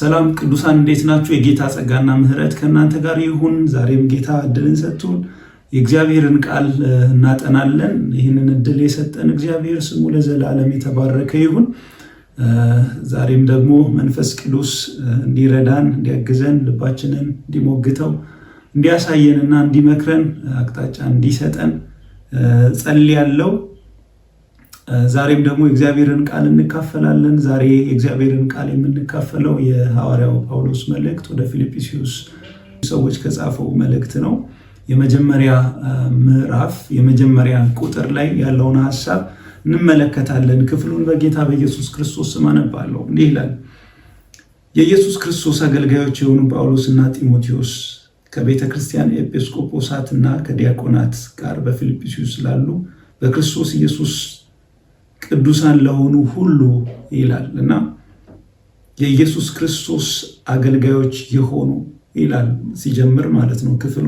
ሰላም ቅዱሳን እንዴት ናችሁ? የጌታ ጸጋና ምሕረት ከእናንተ ጋር ይሁን። ዛሬም ጌታ እድልን ሰጥቶን የእግዚአብሔርን ቃል እናጠናለን። ይህንን እድል የሰጠን እግዚአብሔር ስሙ ለዘላለም የተባረከ ይሁን። ዛሬም ደግሞ መንፈስ ቅዱስ እንዲረዳን፣ እንዲያግዘን፣ ልባችንን እንዲሞግተው፣ እንዲያሳየንና እንዲመክረን፣ አቅጣጫ እንዲሰጠን ጸልያለሁ። ዛሬም ደግሞ የእግዚአብሔርን ቃል እንካፈላለን። ዛሬ የእግዚአብሔርን ቃል የምንካፈለው የሐዋርያው ጳውሎስ መልእክት ወደ ፊልጵስዩስ ሰዎች ከጻፈው መልእክት ነው። የመጀመሪያ ምዕራፍ የመጀመሪያ ቁጥር ላይ ያለውን ሐሳብ እንመለከታለን። ክፍሉን በጌታ በኢየሱስ ክርስቶስ ስም አነባለሁ። እንዲህ ይላል። የኢየሱስ ክርስቶስ አገልጋዮች የሆኑ ጳውሎስና ጢሞቴዎስ ከቤተ ክርስቲያን ኤጲስቆጶሳትና ከዲያቆናት ጋር በፊልጵስዩስ ላሉ በክርስቶስ ኢየሱስ ቅዱሳን ለሆኑ ሁሉ ይላል እና የኢየሱስ ክርስቶስ አገልጋዮች የሆኑ ይላል ሲጀምር ማለት ነው ክፍሉ።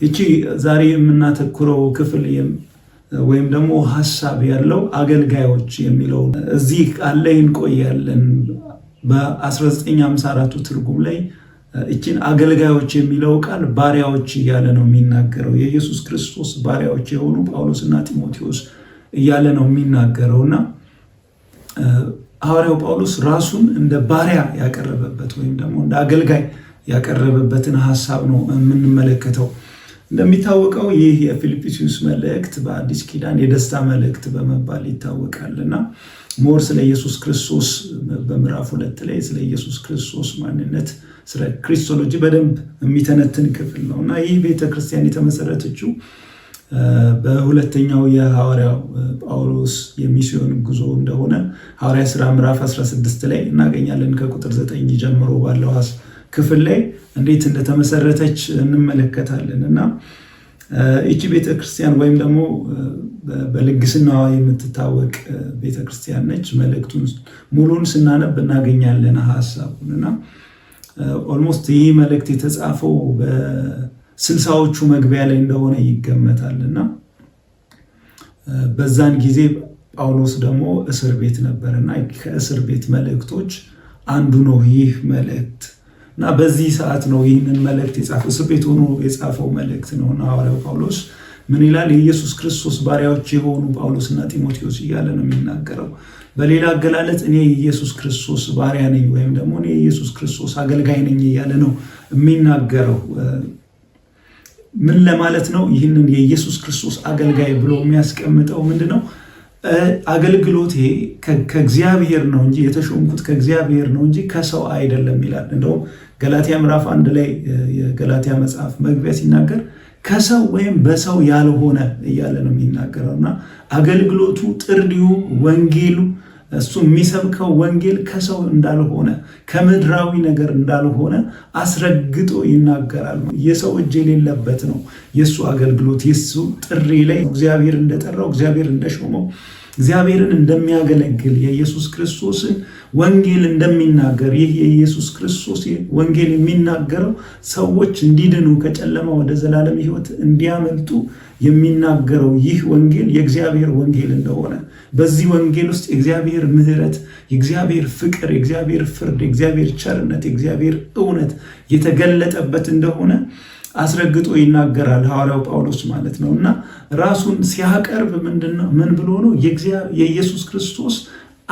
እቺ ዛሬ የምናተኩረው ክፍል ወይም ደግሞ ሐሳብ ያለው አገልጋዮች የሚለው እዚህ ቃል ላይ እንቆያለን። በ1954ቱ ትርጉም ላይ እቺን አገልጋዮች የሚለው ቃል ባሪያዎች እያለ ነው የሚናገረው። የኢየሱስ ክርስቶስ ባሪያዎች የሆኑ ጳውሎስና ጢሞቴዎስ እያለ ነው የሚናገረውና ሐዋርያው ጳውሎስ ራሱን እንደ ባሪያ ያቀረበበት ወይም ደግሞ እንደ አገልጋይ ያቀረበበትን ሐሳብ ነው የምንመለከተው። እንደሚታወቀው ይህ የፊልጵስዩስ መልእክት በአዲስ ኪዳን የደስታ መልእክት በመባል ይታወቃልና ሞር ስለ ኢየሱስ ክርስቶስ በምዕራፍ 2 ላይ ስለ ኢየሱስ ክርስቶስ ማንነት ስለ ክሪስቶሎጂ በደንብ የሚተነትን ክፍል ነው እና ይህ ቤተክርስቲያን የተመሰረተችው በሁለተኛው የሐዋርያው ጳውሎስ የሚስዮን ጉዞ እንደሆነ ሐዋርያ ሥራ ምዕራፍ 16 ላይ እናገኛለን። ከቁጥር 9 ጀምሮ ባለው ክፍል ላይ እንዴት እንደተመሰረተች እንመለከታለን እና ይቺ ቤተክርስቲያን ወይም ደግሞ በልግስናዋ የምትታወቅ ቤተክርስቲያን ነች። መልእክቱን ሙሉን ስናነብ እናገኛለን ሐሳቡን እና ኦልሞስት ይህ መልእክት የተጻፈው በ60ዎቹ መግቢያ ላይ እንደሆነ ይገመታል እና በዛን ጊዜ ጳውሎስ ደግሞ እስር ቤት ነበርና ከእስር ቤት መልእክቶች አንዱ ነው ይህ መልእክት እና በዚህ ሰዓት ነው ይህንን መልእክት የጻፈው። እስር ቤት ሆኖ የጻፈው መልእክት ነው እና ሐዋርያው ጳውሎስ ምን ይላል? የኢየሱስ ክርስቶስ ባሪያዎች የሆኑ ጳውሎስና ጢሞቴዎስ እያለ ነው የሚናገረው። በሌላ አገላለጥ እኔ የኢየሱስ ክርስቶስ ባሪያ ነኝ ወይም ደግሞ እኔ የኢየሱስ ክርስቶስ አገልጋይ ነኝ እያለ ነው የሚናገረው። ምን ለማለት ነው? ይህንን የኢየሱስ ክርስቶስ አገልጋይ ብሎ የሚያስቀምጠው ምንድነው? አገልግሎቴ ከእግዚአብሔር ነው እንጂ የተሾምኩት ከእግዚአብሔር ነው እንጂ ከሰው አይደለም ይላል። እንደውም ገላትያ ምዕራፍ 1 ላይ የገላትያ መጽሐፍ መግቢያ ሲናገር ከሰው ወይም በሰው ያልሆነ እያለ ነው የሚናገረው እና አገልግሎቱ፣ ጥሪው፣ ወንጌሉ እሱ የሚሰብከው ወንጌል ከሰው እንዳልሆነ ከምድራዊ ነገር እንዳልሆነ አስረግጦ ይናገራል። የሰው እጅ የሌለበት ነው የሱ አገልግሎት። የሱ ጥሪ ላይ እግዚአብሔር እንደጠራው፣ እግዚአብሔር እንደሾመው፣ እግዚአብሔርን እንደሚያገለግል የኢየሱስ ክርስቶስን ወንጌል እንደሚናገር ይህ የኢየሱስ ክርስቶስ ወንጌል የሚናገረው ሰዎች እንዲድኑ ከጨለማ ወደ ዘላለም ሕይወት እንዲያመልጡ የሚናገረው ይህ ወንጌል የእግዚአብሔር ወንጌል እንደሆነ፣ በዚህ ወንጌል ውስጥ የእግዚአብሔር ምሕረት፣ የእግዚአብሔር ፍቅር፣ የእግዚአብሔር ፍርድ፣ የእግዚአብሔር ቸርነት፣ የእግዚአብሔር እውነት የተገለጠበት እንደሆነ አስረግጦ ይናገራል ሐዋርያው ጳውሎስ ማለት ነው እና ራሱን ሲያቀርብ ምን ብሎ ነው? የኢየሱስ ክርስቶስ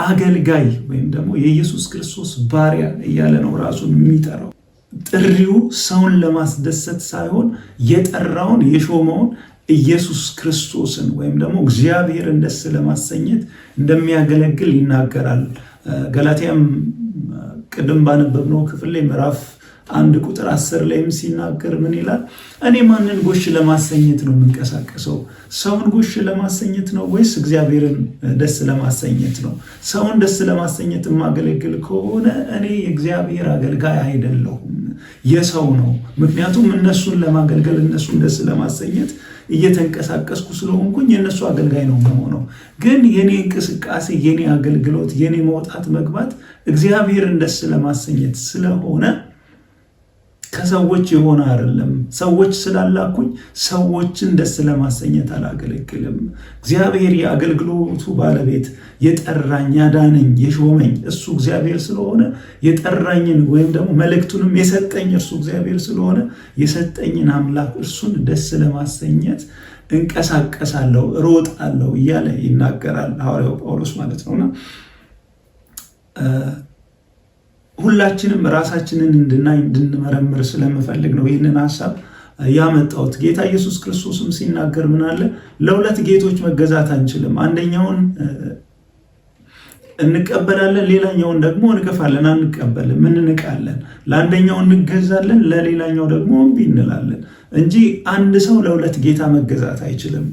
አገልጋይ ወይም ደግሞ የኢየሱስ ክርስቶስ ባሪያ እያለ ነው ራሱን የሚጠራው። ጥሪው ሰውን ለማስደሰት ሳይሆን የጠራውን የሾመውን ኢየሱስ ክርስቶስን ወይም ደግሞ እግዚአብሔርን ደስ ለማሰኘት እንደሚያገለግል ይናገራል። ገላትያም ቅድም ባነበብነው ክፍል ላይ ምዕራፍ 1 ቁጥር 10 ላይም ሲናገር ምን ይላል? እኔ ማንን ጎሽ ለማሰኘት ነው የምንቀሳቀሰው? ሰውን ጎሽ ለማሰኘት ነው ወይስ እግዚአብሔርን ደስ ለማሰኘት ነው? ሰውን ደስ ለማሰኘት የማገለግል ከሆነ እኔ የእግዚአብሔር አገልጋይ አይደለሁም፣ የሰው ነው። ምክንያቱም እነሱን ለማገልገል እነሱን ደስ ለማሰኘት እየተንቀሳቀስኩ ስለሆንኩኝ የእነሱ አገልጋይ ነው የምሆነው። ግን የኔ እንቅስቃሴ፣ የኔ አገልግሎት፣ የኔ መውጣት መግባት እግዚአብሔርን ደስ ለማሰኘት ስለሆነ ከሰዎች የሆነ አይደለም። ሰዎች ስላላኩኝ ሰዎችን ደስ ለማሰኘት አላገለግልም። እግዚአብሔር የአገልግሎቱ ባለቤት የጠራኝ፣ ያዳነኝ፣ የሾመኝ እሱ እግዚአብሔር ስለሆነ የጠራኝን ወይም ደግሞ መልእክቱንም የሰጠኝ እርሱ እግዚአብሔር ስለሆነ የሰጠኝን አምላክ እርሱን ደስ ለማሰኘት እንቀሳቀሳለሁ፣ እሮጣለሁ እያለ ይናገራል ሐዋርያው ጳውሎስ ማለት ነውና ሁላችንም ራሳችንን እንድናይ እንድንመረምር ስለምፈልግ ነው ይህንን ሐሳብ ያመጣሁት። ጌታ ኢየሱስ ክርስቶስም ሲናገር ምን አለ? ለሁለት ጌቶች መገዛት አንችልም። አንደኛውን እንቀበላለን፣ ሌላኛውን ደግሞ እንገፋለን፣ አንቀበልም፣ እንንቃለን። ለአንደኛው እንገዛለን፣ ለሌላኛው ደግሞ እምቢ እንላለን እንጂ አንድ ሰው ለሁለት ጌታ መገዛት አይችልም።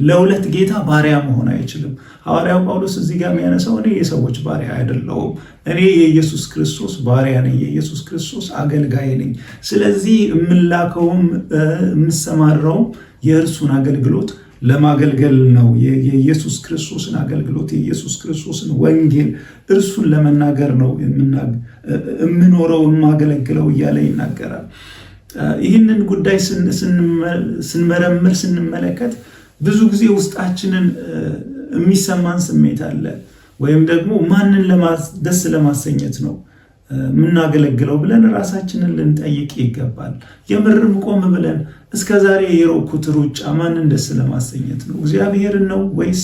ለሁለት ጌታ ባሪያ መሆን አይችልም። ሐዋርያው ጳውሎስ እዚህ ጋር የሚያነሳው እኔ የሰዎች ባሪያ አይደለሁም፣ እኔ የኢየሱስ ክርስቶስ ባሪያ ነኝ፣ የኢየሱስ ክርስቶስ አገልጋይ ነኝ። ስለዚህ የምላከውም የምሰማራውም የእርሱን አገልግሎት ለማገልገል ነው። የኢየሱስ ክርስቶስን አገልግሎት፣ የኢየሱስ ክርስቶስን ወንጌል እርሱን ለመናገር ነው የምኖረው የማገለግለው እያለ ይናገራል። ይህንን ጉዳይ ስንመረምር ስንመለከት ብዙ ጊዜ ውስጣችንን የሚሰማን ስሜት አለ። ወይም ደግሞ ማንን ደስ ለማሰኘት ነው የምናገለግለው ብለን ራሳችንን ልንጠይቅ ይገባል። የምርም ቆም ብለን እስከ ዛሬ የሮኩት ሩጫ ማንን ደስ ለማሰኘት ነው? እግዚአብሔርን ነው ወይስ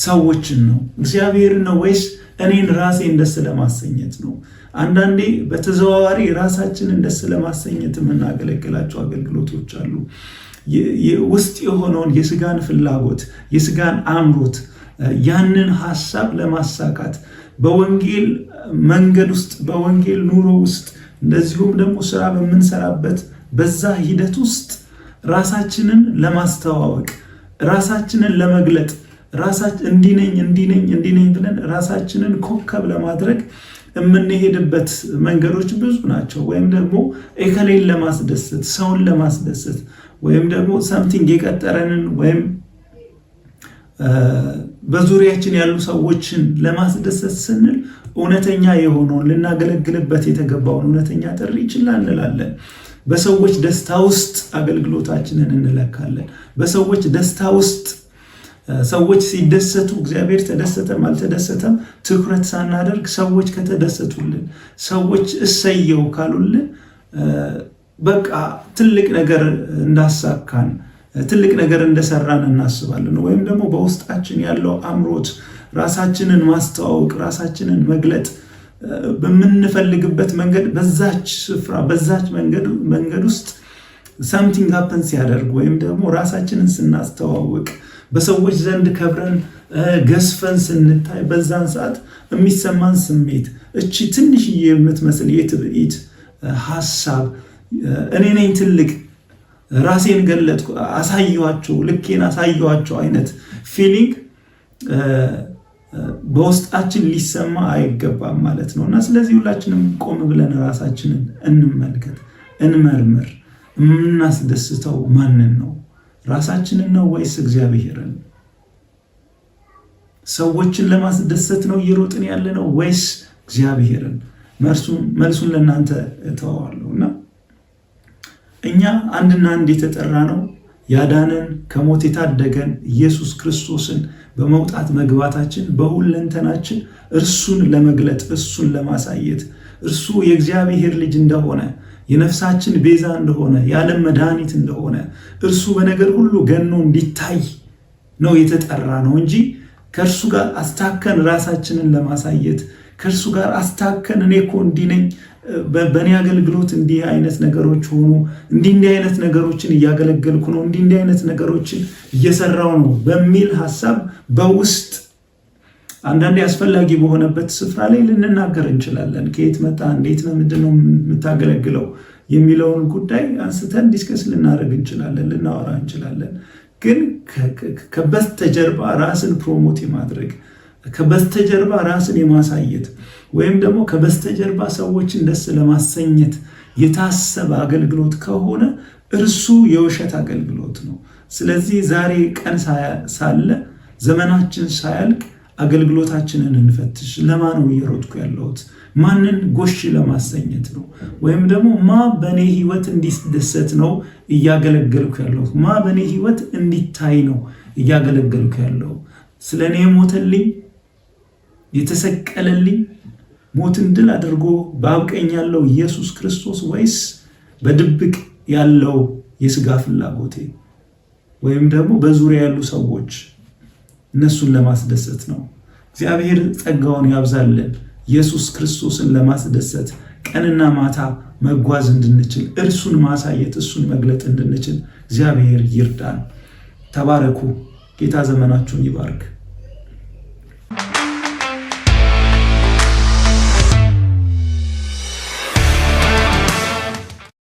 ሰዎችን ነው? እግዚአብሔርን ነው ወይስ እኔን ራሴን ደስ ለማሰኘት ነው? አንዳንዴ በተዘዋዋሪ ራሳችንን ደስ ለማሰኘት የምናገለግላቸው አገልግሎቶች አሉ። ውስጥ የሆነውን የስጋን ፍላጎት፣ የስጋን አምሮት፣ ያንን ሐሳብ ለማሳካት በወንጌል መንገድ ውስጥ በወንጌል ኑሮ ውስጥ እንደዚሁም ደግሞ ስራ በምንሰራበት በዛ ሂደት ውስጥ ራሳችንን ለማስተዋወቅ፣ ራሳችንን ለመግለጥ፣ እንዲነኝ ብለን ራሳችንን ኮከብ ለማድረግ የምንሄድበት መንገዶች ብዙ ናቸው። ወይም ደግሞ እከሌን ለማስደሰት፣ ሰውን ለማስደሰት ወይም ደግሞ ሰምቲንግ የቀጠረንን ወይም በዙሪያችን ያሉ ሰዎችን ለማስደሰት ስንል እውነተኛ የሆነውን ልናገለግልበት የተገባውን እውነተኛ ጥሪ ችላ እንላለን። በሰዎች ደስታ ውስጥ አገልግሎታችንን እንለካለን። በሰዎች ደስታ ውስጥ ሰዎች ሲደሰቱ እግዚአብሔር ተደሰተም አልተደሰተም ትኩረት ሳናደርግ ሰዎች ከተደሰቱልን፣ ሰዎች እሰየው ካሉልን በቃ ትልቅ ነገር እንዳሳካን ትልቅ ነገር እንደሰራን እናስባለን። ወይም ደግሞ በውስጣችን ያለው አምሮት ራሳችንን ማስተዋወቅ፣ ራሳችንን መግለጥ በምንፈልግበት መንገድ በዛች ስፍራ በዛች መንገድ ውስጥ ሳምቲንግ ሀፐን ሲያደርግ ወይም ደግሞ ራሳችንን ስናስተዋወቅ በሰዎች ዘንድ ከብረን ገዝፈን ስንታይ በዛን ሰዓት የሚሰማን ስሜት እቺ ትንሽዬ የምትመስል የትዕቢት ሀሳብ እኔ ነኝ ትልቅ ራሴን ገለጥኩ አሳየኋቸው ልኬን አሳየኋቸው አይነት ፊሊንግ በውስጣችን ሊሰማ አይገባም ማለት ነው። እና ስለዚህ ሁላችንም ቆም ብለን ራሳችንን እንመልከት፣ እንመርምር። የምናስደስተው ማንን ነው? ራሳችንን ነው ወይስ እግዚአብሔርን? ሰዎችን ለማስደሰት ነው እየሮጥን ያለ ነው ወይስ እግዚአብሔርን? መልሱን ለእናንተ እተዋለሁ። እና እኛ አንድና አንድ የተጠራ ነው ያዳነን ከሞት የታደገን ኢየሱስ ክርስቶስን በመውጣት መግባታችን በሁለንተናችን እርሱን ለመግለጥ እርሱን ለማሳየት እርሱ የእግዚአብሔር ልጅ እንደሆነ የነፍሳችን ቤዛ እንደሆነ የዓለም መድኃኒት እንደሆነ እርሱ በነገር ሁሉ ገኖ እንዲታይ ነው የተጠራ ነው እንጂ ከእርሱ ጋር አስታከን ራሳችንን ለማሳየት ከእርሱ ጋር አስታከን እኔ እኮ እንዲህ ነኝ በእኔ አገልግሎት እንዲህ አይነት ነገሮች ሆኑ እንዲህ አይነት ነገሮችን እያገለገልኩ ነው እንዲህ አይነት ነገሮችን እየሰራው ነው በሚል ሐሳብ በውስጥ አንዳንዴ አስፈላጊ በሆነበት ስፍራ ላይ ልንናገር እንችላለን። ከየት መጣ፣ እንዴት ነው፣ ምንድነው የምታገለግለው የሚለውን ጉዳይ አንስተን ዲስከስ ልናደርግ እንችላለን፣ ልናወራ እንችላለን። ግን ከበስተጀርባ ራስን ፕሮሞት የማድረግ ከበስተጀርባ ራስን የማሳየት ወይም ደግሞ ከበስተጀርባ ሰዎችን ደስ ለማሰኘት የታሰበ አገልግሎት ከሆነ እርሱ የውሸት አገልግሎት ነው። ስለዚህ ዛሬ ቀን ሳለ ዘመናችን ሳያልቅ አገልግሎታችንን እንፈትሽ። ለማን ነው እየሮጥኩ ያለሁት? ማንን ጎሽ ለማሰኘት ነው? ወይም ደግሞ ማ በእኔ ህይወት እንዲደሰት ነው እያገለገልኩ ያለው? ማ በእኔ ህይወት እንዲታይ ነው እያገለገልኩ ያለው? ስለ እኔ ሞተልኝ የተሰቀለልኝ ሞትን ድል አድርጎ በአብ ቀኝ ያለው ኢየሱስ ክርስቶስ ወይስ በድብቅ ያለው የስጋ ፍላጎቴ ወይም ደግሞ በዙሪያ ያሉ ሰዎች እነሱን ለማስደሰት ነው? እግዚአብሔር ጸጋውን ያብዛልን። ኢየሱስ ክርስቶስን ለማስደሰት ቀንና ማታ መጓዝ እንድንችል፣ እርሱን ማሳየት፣ እሱን መግለጥ እንድንችል እግዚአብሔር ይርዳን። ተባረኩ። ጌታ ዘመናችሁን ይባርክ።